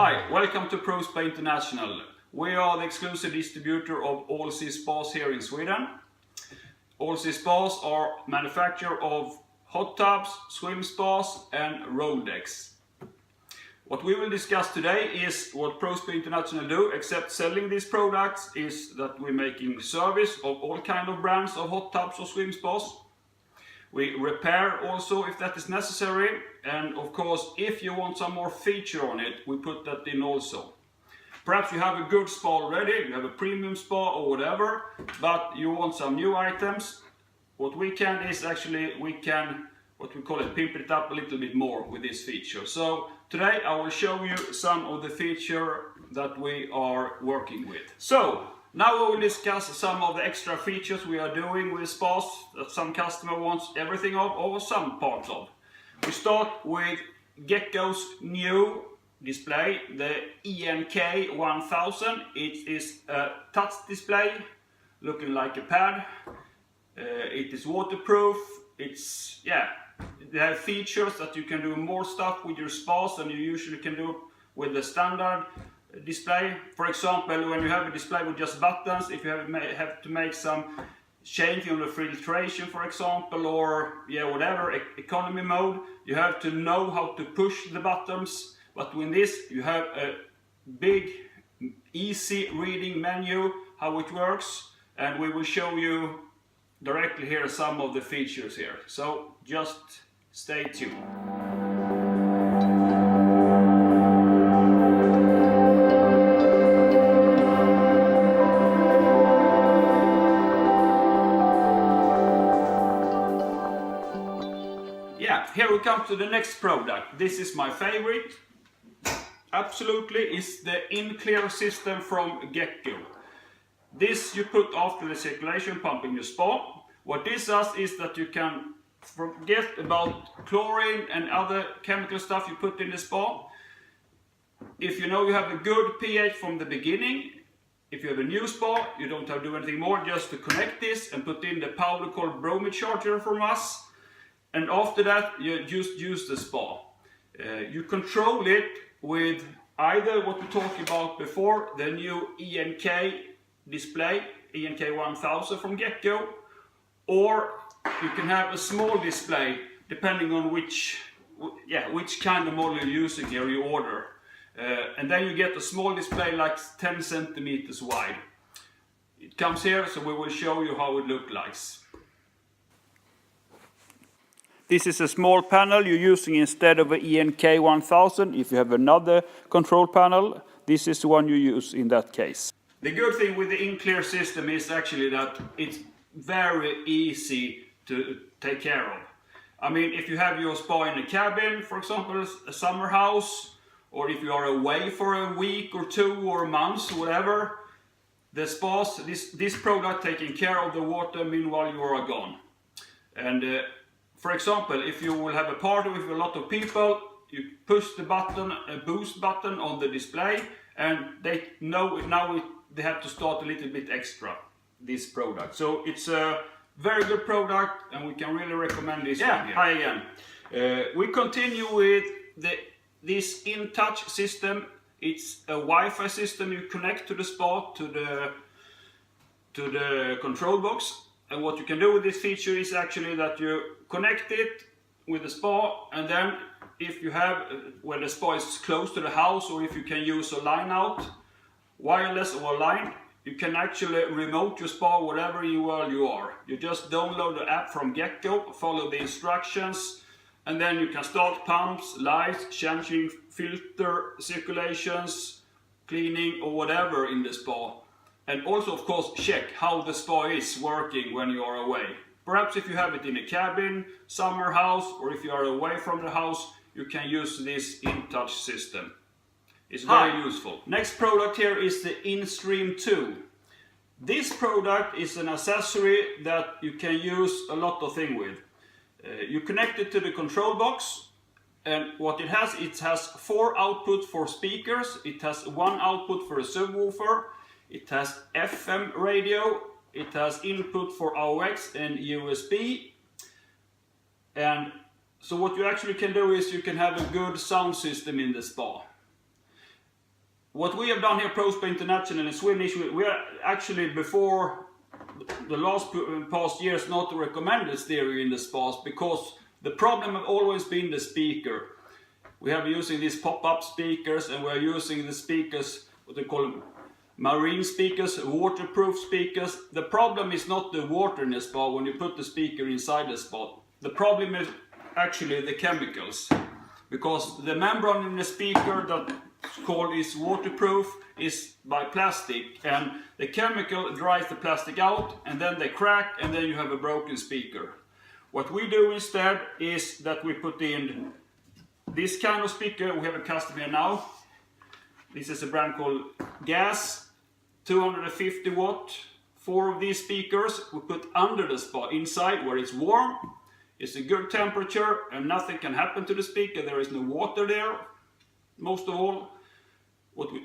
Hi, welcome to ProSpa International. We are the exclusive distributor of all sea spas here in Sweden. All sea spas are manufacturer of hot tubs, swim spas and roll decks. What we will discuss today is what ProSpa International do, except selling these products, is that we're making service of all kind of brands of hot tubs or swim spas. We repair also if that is necessary, and of course if you want some more feature on it, we put that in also. Perhaps you have a good spa already, you have a premium spa or whatever, but you want some new items. What we can is actually, we can, what we call it, pimp it up a little bit more with this feature. So today I will show you some of the feature that we are working with. So now we will discuss some of the extra features we are doing with spas that some customer wants everything of or some parts of. We start with Gecko's new display, the ENK 1000. It is a touch display looking like a pad. It is waterproof. They have features that you can do more stuff with your spas than you usually can do with the standard display. For example, when you have a display with just buttons, if you have to make some change in the filtration, for example, or whatever, economy mode, you have to know how to push the buttons. But with this, you have a big, easy reading menu, how it works, and we will show you directly here some of the features here. So just stay tuned. Here we come to the next product. This is my favorite. Absolutely, is the in-clear system from Gecko. This you put after the circulation pump in your spa. What this does is that you can forget about chlorine and other chemical stuff you put in the spa. If you know you have a good pH from the beginning, if you have a new spa, you don't have to do anything more, just to connect this and put in the powder called bromide charger from us. And after that, you just use the spa. You control it with either what we talked about before, the new ENK display, ENK 1000 from Gecko, or you can have a small display depending on which kind of model you're using here, you order. And then you get a small display like 10 centimeters wide. It comes here, so we will show you how it looks like. This is a small panel you're using instead of an ENK 1000. If you have another control panel, this is the one you use in that case. The good thing with the in-clear system is actually that it's very easy to take care of. I mean, if you have your spa in a cabin, for example, a summer house, or if you are away for a week or two or months or whatever, the spas, this product taking care of the water meanwhile you are gone. And for example, if you will have a party with a lot of people, you push the button, a boost button on the display, and they know now they have to start a little bit extra, this product. So it's a very good product and we can really recommend this one here. Hi again. We continue with this InTouch system. It's a Wi-Fi system you connect to the spa, to the control box. And what you can do with this feature is actually that you connect it with the spa, and then if you have, when the spa is close to the house, or if you can use a line out, wireless or line, you can actually remote your spa wherever you are. You just download the app from Gecko, follow the instructions, and then you can start pumps, lights, changing filter, circulations, cleaning or whatever in the spa. And also, of course, check how the spa is working when you are away. Perhaps if you have it in a cabin, summer house, or if you are away from the house, you can use this InTouch system. It's very useful. Next product here is the InStream 2. This product is an accessory that you can use a lot of things with. You connect it to the control box, and what it has 4 outputs for speakers, it has 1 output for a subwoofer, it has FM radio, it has input for AUX and USB. And so what you actually can do is you can have a good sound system in the spa. what we have done here, ProSpa International in Swedish, we are actually before the past years not recommended stereo in the spas, because the problem has always been the speaker. We have using these pop-up speakers, and we are using the speakers, what they call them, marine speakers, waterproof speakers. The problem is not the water in the spa when you put the speaker inside the spa. The problem is actually the chemicals, because the membrane in the speaker that is waterproof is by plastic, and the chemical dries the plastic out, and then they crack, and then you have a broken speaker. What we do instead is that we put in this kind of speaker. We have a customer here now. This is a brand called Gas, 250 watt. 4 of these speakers we put under the spa, inside where it's warm. It's a good temperature and nothing can happen to the speaker. There is no water there, most of all.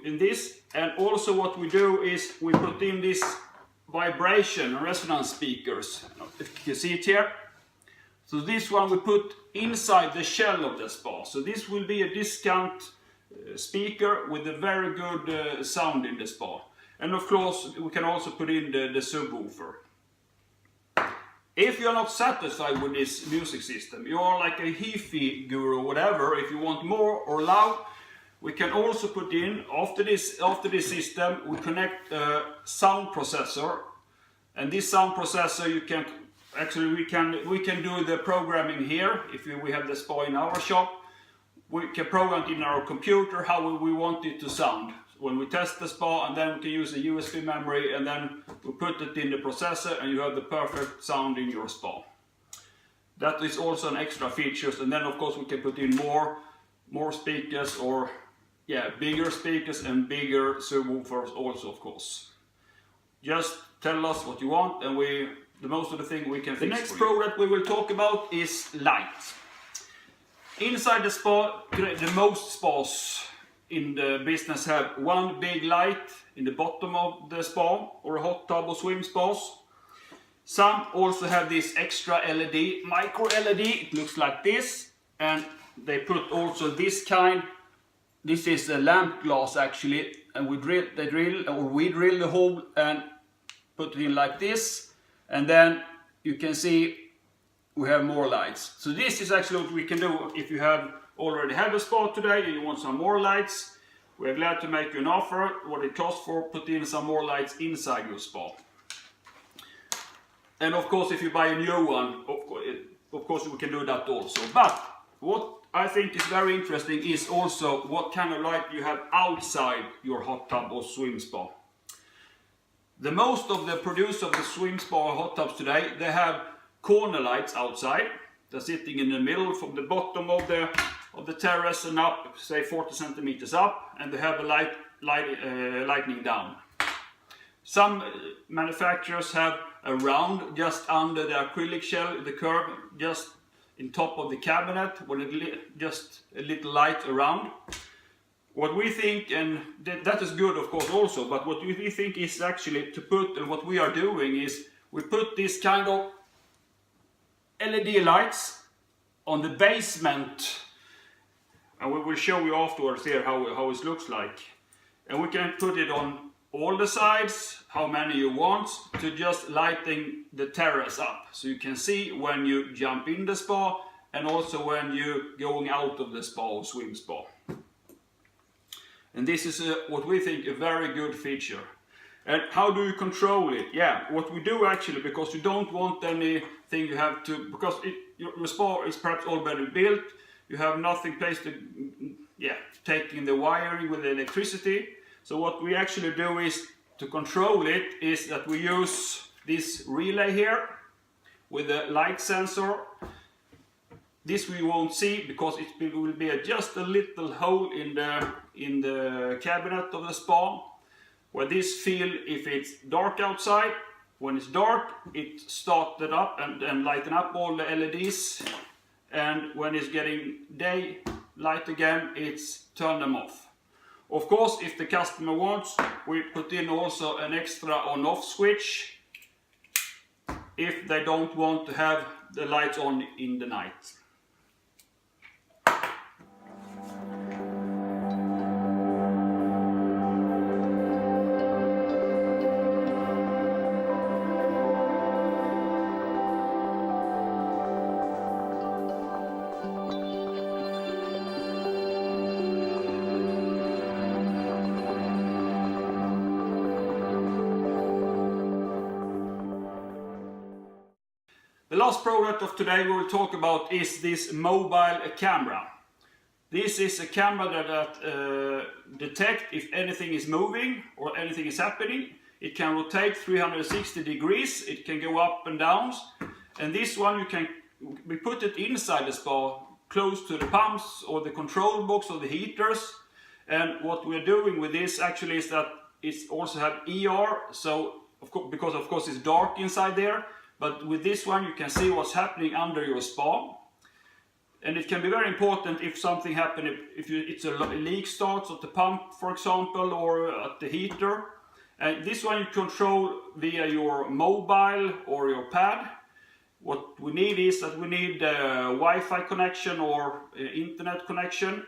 In this, and also what we do is we put in this vibration and resonance speakers. If you can see it here. So this one we put inside the shell of the spa. So this will be a discount speaker with a very good sound in the spa. And of course we can also put in the subwoofer. If you're not satisfied with this music system, you are like a hi-fi guru or whatever, if you want more or loud, we can also put in, after this system, we connect a sound processor. And this sound processor, you can actually, we can do the programming here. If we have the spa in our shop, we can program it in our computer how we want it to sound. When we test the spa, and then we can use a USB memory, and then we put it in the processor, and you have the perfect sound in your spa. That is also an extra feature. And then of course we can put in more speakers, or bigger speakers and bigger subwoofers also, of course. Just tell us what you want, and the most of the thing we can fix. The next product we will talk about is light. Inside the spa, the most spas in the business have one big light in the bottom of the spa, or a hot tub or swim spas. Some also have this extra LED, micro LED. It looks like this, and they put also this kind. This is a lamp glass actually, and we drill the hole and put it in like this, and then you can see we have more lights. So this is actually what we can do if you already have a spa today and you want some more lights. We're glad to make you an offer what it costs for putting in some more lights inside your spa. And of course, if you buy a new one, of course we can do that also. But what I think is very interesting is also what kind of light you have outside your hot tub or swim spa. The most of the producers of the swim spa or hot tubs today, they have corner lights outside. They're sitting in the middle from the bottom of the terrace and up, say 40 centimeters up, and they have a lightning down. Some manufacturers have a round just under the acrylic shell, the curve just in top of the cabinet, with just a little light around. What we think, and that is good of course also, but what we think is actually to put, and what we are doing is we put this kind of LED lights on the basement, and we will show you afterwards here how it looks like. And we can put it on all the sides, how many you want, to just lighting the terrace up, so you can see when you jump in the spa and also when you're going out of the spa or swim spa. And this is what we think a very good feature. And how do you control it? Yeah, what we do actually, because you don't want anything you have to, because your spa is perhaps already built, you have nothing placed to, taking the wiring with the electricity. So what we actually do is, to control it, is that we use this relay here with a light sensor. This we won't see because it will be just a little hole in the cabinet of the spa, where this feel if it's dark outside. When it's dark, it started up and lighten up all the LEDs, and when it's getting daylight again, it's turn them off. Of course, if the customer wants, we put in also an extra on-off switch if they don't want to have the lights on in the night. last product of today we will talk about is this mobile camera. This is a camera that detects if anything is moving or anything is happening. It can rotate 360 degrees, it can go up and down. And this one we put it inside the spa, close to the pumps or the control box or the heaters. And what we're doing with this actually is that it also have ER, so because of course it's dark inside there, but with this one you can see what's happening under your spa. And it can be very important if something happens, if it's a leak starts at the pump, for example, or at the heater. And this one you control via your mobile or your pad. What we need is that we need a Wi-Fi connection or internet connection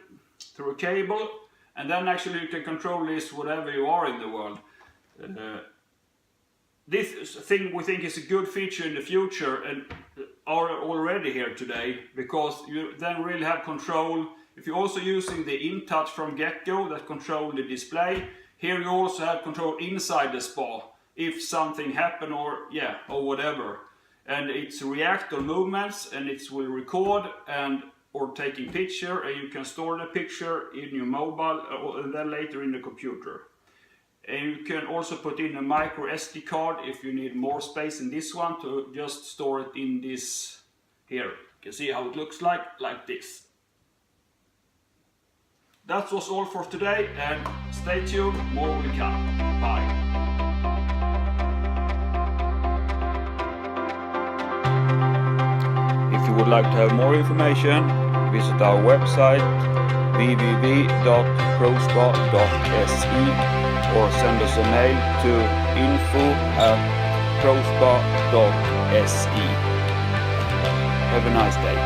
through a cable, and then actually you can control this wherever you are in the world. This thing we think is a good feature in the future and are already here today, because you then really have control. If you're also using the InTouch from get-go that control the display, here you also have control inside the spa if something happen or whatever. And it's react on movements, and it will record or taking picture, and you can store the picture in your mobile and then later in the computer. And you can also put in a micro SD card if you need more space in this one to just store it in this here. You can see how it looks like this. That was all for today, and stay tuned, more will come. Bye. If you would like to have more information, visit our website www.prospa.se or send us a mail to info@prospa.se. Have a nice day.